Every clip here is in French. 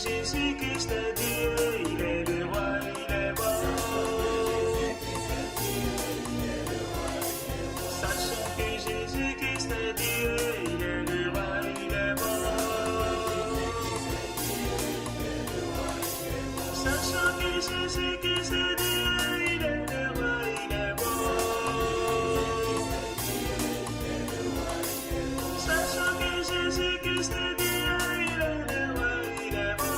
Jésus-Christ est Dieu, il est le roi, il est bon. Sachant que Jésus-Christ est Dieu, il est le roi, il est bon. Sachant que Jésus-Christ est Dieu, il est le roi, il est bon. Sachant que Jésus-Christ est Dieu, il est le roi, il est bon.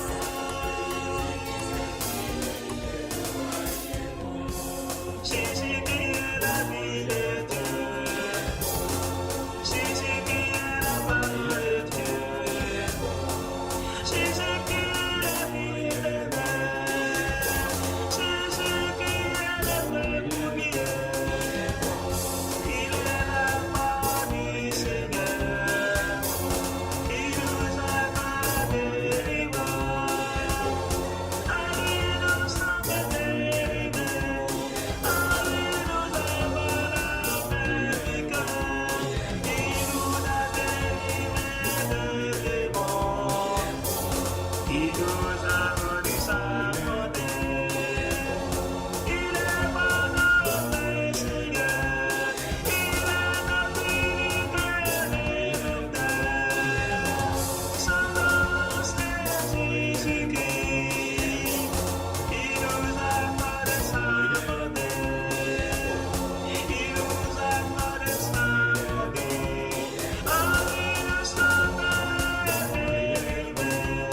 Jésus qui est la vie de Dieu. Jésus qui est la parole de Dieu. Jésus qui est la vie de Dieu. Jésus qui est le vrai premier. Il est la parole du Seigneur. Il nous a donné les voies. À lui nous sommes délivrés. À lui nous avons la paix du cœur. Il nous a délivrés de démons. Il nous a rendu sa bonté. Il est bon notre Seigneur. Il est notre unité rédempteur. Son nom c'est Jésus-Christ. Il nous a accordé sa bonté. Il nous a accordé sa bonté. En lui nous sommes délivrés. En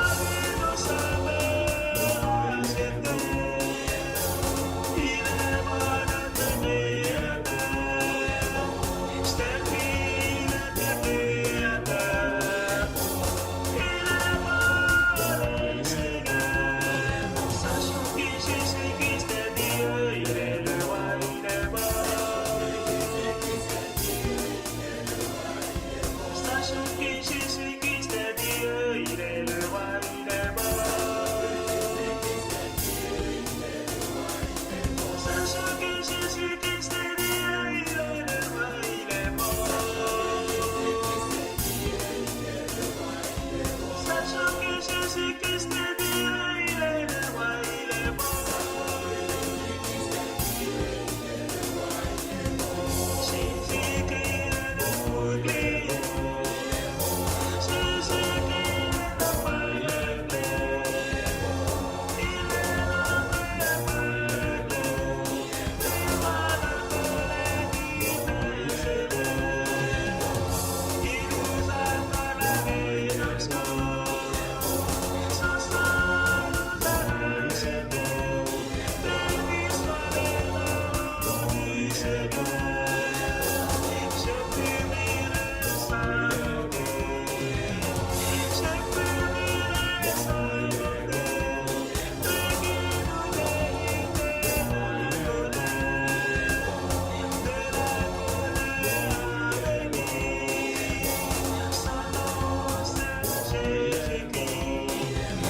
lui nous sommes rachetés. Il est bon notre Créateur. C'est lui notre Créateur. Il est bon le Seigneur. Sachant que Jésus-Christ est Dieu, il est le roi, il est bon. Sachant que Jésus-Christ est Dieu, il est le roi, il est bon. Sachant que Jésus-Christ est Dieu, il est le roi, il est bon. Sachant que Jésus-Christ est Dieu, il est le roi, il est bon. Jésus qui est le bouclier. Jésus qui est le parler. Il est notre parler. Il va la colère du Seigneur. Il nous a fait la rédemption. Son sang nous a rachetés. Béni soit le nom du Seigneur. Je publierai sa bonté. Je publierai sa bonté. Lui qui nous délivre de la colère à venir. Son nom c'est Jésus-Christ.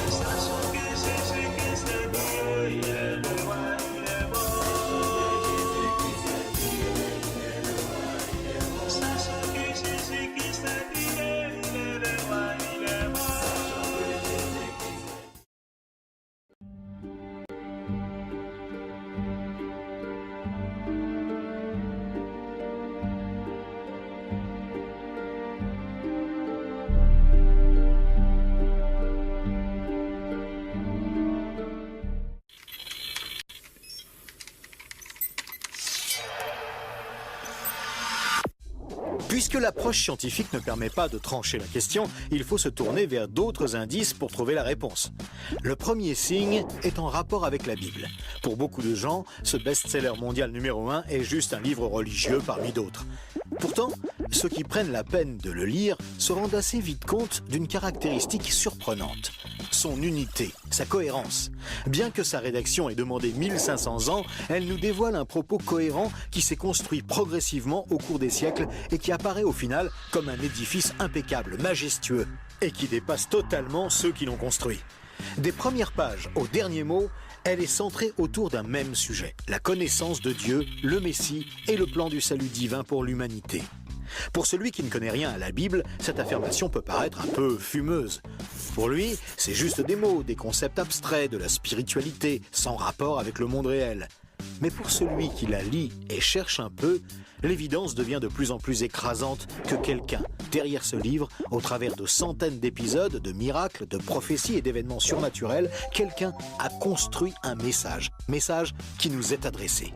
Sachant que Jésus-Christ est Dieu, il est le roi, il est bon. Sachant que Jésus-Christ est Dieu, il est le roi, il est bon. Puisque l'approche scientifique ne permet pas de trancher la question, il faut se tourner vers d'autres indices pour trouver la réponse. Le premier signe est en rapport avec la Bible. Pour beaucoup de gens, ce best-seller mondial numéro 1 est juste un livre religieux parmi d'autres. Pourtant, ceux qui prennent la peine de le lire se rendent assez vite compte d'une caractéristique surprenante. Son unité, sa cohérence. Bien que sa rédaction ait demandé 1500 ans, elle nous dévoile un propos cohérent qui s'est construit progressivement au cours des siècles et qui apparaît au final comme un édifice impeccable, majestueux, et qui dépasse totalement ceux qui l'ont construit. Des premières pages aux derniers mots, elle est centrée autour d'un même sujet, la connaissance de Dieu, le Messie et le plan du salut divin pour l'humanité. Pour celui qui ne connaît rien à la Bible, cette affirmation peut paraître un peu fumeuse. Pour lui, c'est juste des mots, des concepts abstraits, de la spiritualité, sans rapport avec le monde réel. Mais pour celui qui la lit et cherche un peu, l'évidence devient de plus en plus écrasante que quelqu'un, derrière ce livre, au travers de centaines d'épisodes, de miracles, de prophéties et d'événements surnaturels, quelqu'un a construit un message qui nous est adressé.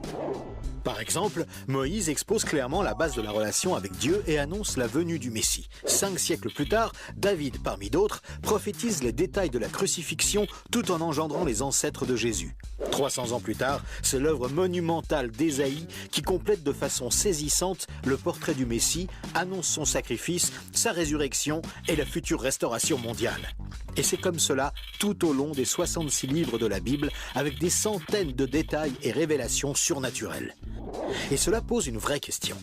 Par exemple, Moïse expose clairement la base de la relation avec Dieu et annonce la venue du Messie. 5 siècles plus tard, David, parmi d'autres, prophétise les détails de la crucifixion tout en engendrant les ancêtres de Jésus. 300 ans plus tard, c'est l'œuvre monumentale d'Ésaïe qui complète de façon saisissante le portrait du Messie, annonce son sacrifice, sa résurrection et la future restauration mondiale. Et c'est comme cela tout au long des 66 livres de la Bible, avec des centaines de détails et révélations surnaturelles. Et cela pose une vraie question.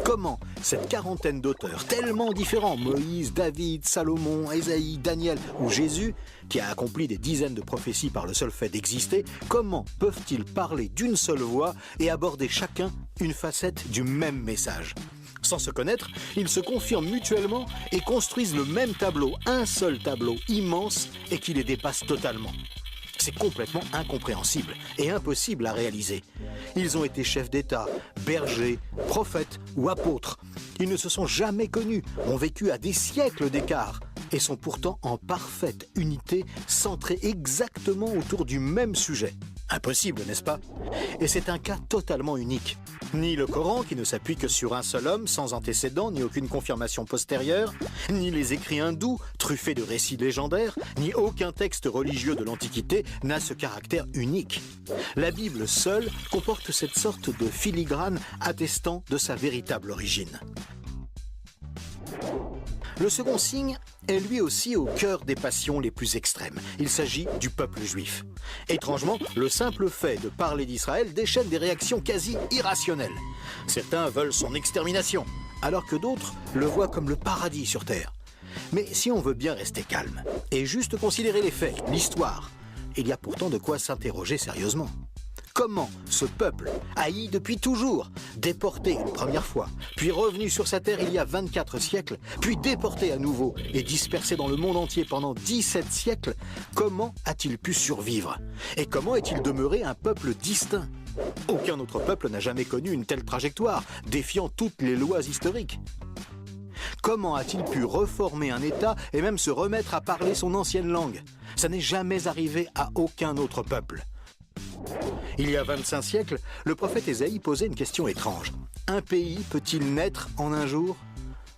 Comment cette quarantaine d'auteurs tellement différents, Moïse, David, Salomon, Ésaïe, Daniel ou Jésus, qui a accompli des dizaines de prophéties par le seul fait d'exister, comment peuvent-ils parler d'une seule voix et aborder chacun une facette du même message ? Sans se connaître, ils se confirment mutuellement et construisent le même tableau, un seul tableau immense et qui les dépasse totalement. C'est complètement incompréhensible et impossible à réaliser. Ils ont été chefs d'État, bergers, prophètes ou apôtres. Ils ne se sont jamais connus, ont vécu à des siècles d'écart et sont pourtant en parfaite unité, centrés exactement autour du même sujet. Impossible, n'est-ce pas ? Et c'est un cas totalement unique. Ni le Coran, qui ne s'appuie que sur un seul homme, sans antécédent, ni aucune confirmation postérieure, ni les écrits hindous, truffés de récits légendaires, ni aucun texte religieux de l'Antiquité n'a ce caractère unique. La Bible seule comporte cette sorte de filigrane attestant de sa véritable origine. Le second signe est lui aussi au cœur des passions les plus extrêmes. Il s'agit du peuple juif. Étrangement, le simple fait de parler d'Israël déchaîne des réactions quasi irrationnelles. Certains veulent son extermination, alors que d'autres le voient comme le paradis sur terre. Mais si on veut bien rester calme et juste considérer les faits, l'histoire, il y a pourtant de quoi s'interroger sérieusement. Comment ce peuple, haï depuis toujours, déporté une première fois, puis revenu sur sa terre il y a 24 siècles, puis déporté à nouveau et dispersé dans le monde entier pendant 17 siècles, comment a-t-il pu survivre? Et comment est-il demeuré un peuple distinct? Aucun autre peuple n'a jamais connu une telle trajectoire, défiant toutes les lois historiques. Comment a-t-il pu reformer un État et même se remettre à parler son ancienne langue? Ça n'est jamais arrivé à aucun autre peuple. Il y a 25 siècles, le prophète Ésaïe posait une question étrange. Un pays peut-il naître en un jour?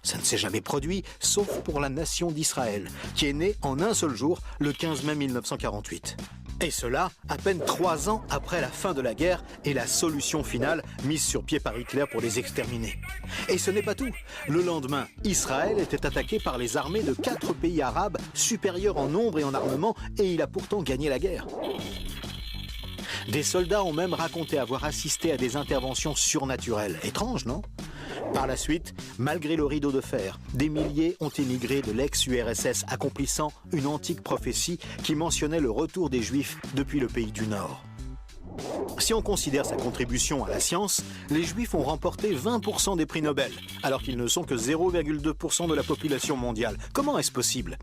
Ça ne s'est jamais produit, sauf pour la nation d'Israël, qui est née en un seul jour, le 15 mai 1948. Et cela, à peine 3 ans après la fin de la guerre et la solution finale mise sur pied par Hitler pour les exterminer. Et ce n'est pas tout. Le lendemain, Israël était attaqué par les armées de 4 pays arabes supérieurs en nombre et en armement, et il a pourtant gagné la guerre. Des soldats ont même raconté avoir assisté à des interventions surnaturelles. Étrange, non? Par la suite, malgré le rideau de fer, des milliers ont émigré de l'ex-URSS, accomplissant une antique prophétie qui mentionnait le retour des Juifs depuis le pays du Nord. Si on considère sa contribution à la science, les Juifs ont remporté 20% des prix Nobel, alors qu'ils ne sont que 0,2% de la population mondiale. Comment est-ce possible?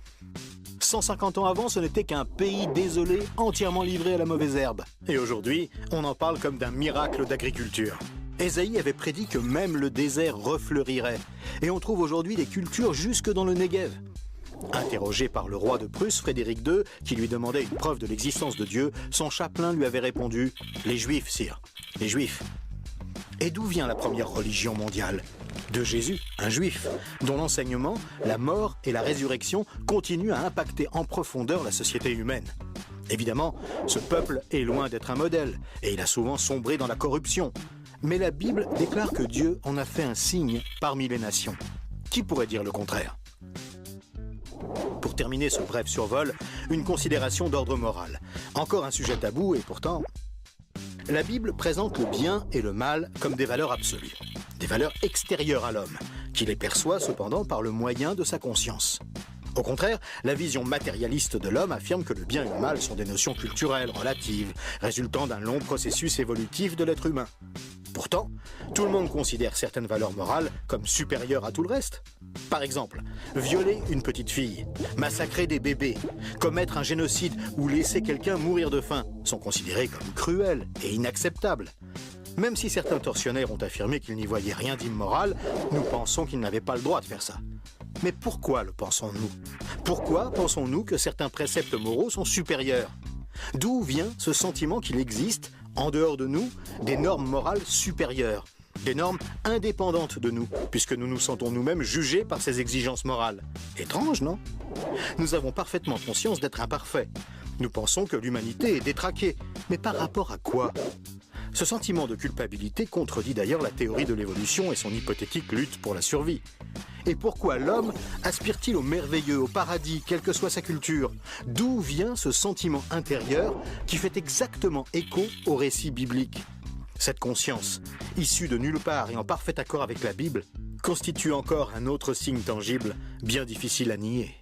150 ans avant, ce n'était qu'un pays désolé, entièrement livré à la mauvaise herbe. Et aujourd'hui, on en parle comme d'un miracle d'agriculture. Ésaïe avait prédit que même le désert refleurirait. Et on trouve aujourd'hui des cultures jusque dans le Negev. Interrogé par le roi de Prusse, Frédéric II, qui lui demandait une preuve de l'existence de Dieu, son chapelain lui avait répondu « Les Juifs, sire, les Juifs ». Et d'où vient la première religion mondiale? De Jésus, un juif, dont l'enseignement, la mort et la résurrection continuent à impacter en profondeur la société humaine. Évidemment, ce peuple est loin d'être un modèle, et il a souvent sombré dans la corruption. Mais la Bible déclare que Dieu en a fait un signe parmi les nations. Qui pourrait dire le contraire? Pour terminer ce bref survol, une considération d'ordre moral. Encore un sujet tabou et pourtant... La Bible présente le bien et le mal comme des valeurs absolues, des valeurs extérieures à l'homme, qui les perçoit cependant par le moyen de sa conscience. Au contraire, la vision matérialiste de l'homme affirme que le bien et le mal sont des notions culturelles, relatives, résultant d'un long processus évolutif de l'être humain. Pourtant, tout le monde considère certaines valeurs morales comme supérieures à tout le reste. Par exemple, violer une petite fille, massacrer des bébés, commettre un génocide ou laisser quelqu'un mourir de faim sont considérés comme cruels et inacceptables. Même si certains tortionnaires ont affirmé qu'ils n'y voyaient rien d'immoral, nous pensons qu'ils n'avaient pas le droit de faire ça. Mais pourquoi le pensons-nous? Pourquoi pensons-nous que certains préceptes moraux sont supérieurs? D'où vient ce sentiment qu'il existe, en dehors de nous, des normes morales supérieures, des normes indépendantes de nous, puisque nous nous sentons nous-mêmes jugés par ces exigences morales? Étrange, non? Nous avons parfaitement conscience d'être imparfaits. Nous pensons que l'humanité est détraquée, mais par rapport à quoi? Ce sentiment de culpabilité contredit d'ailleurs la théorie de l'évolution et son hypothétique lutte pour la survie. Et pourquoi l'homme aspire-t-il au merveilleux, au paradis, quelle que soit sa culture? D'où vient ce sentiment intérieur qui fait exactement écho au récit biblique? Cette conscience, issue de nulle part et en parfait accord avec la Bible, constitue encore un autre signe tangible, bien difficile à nier.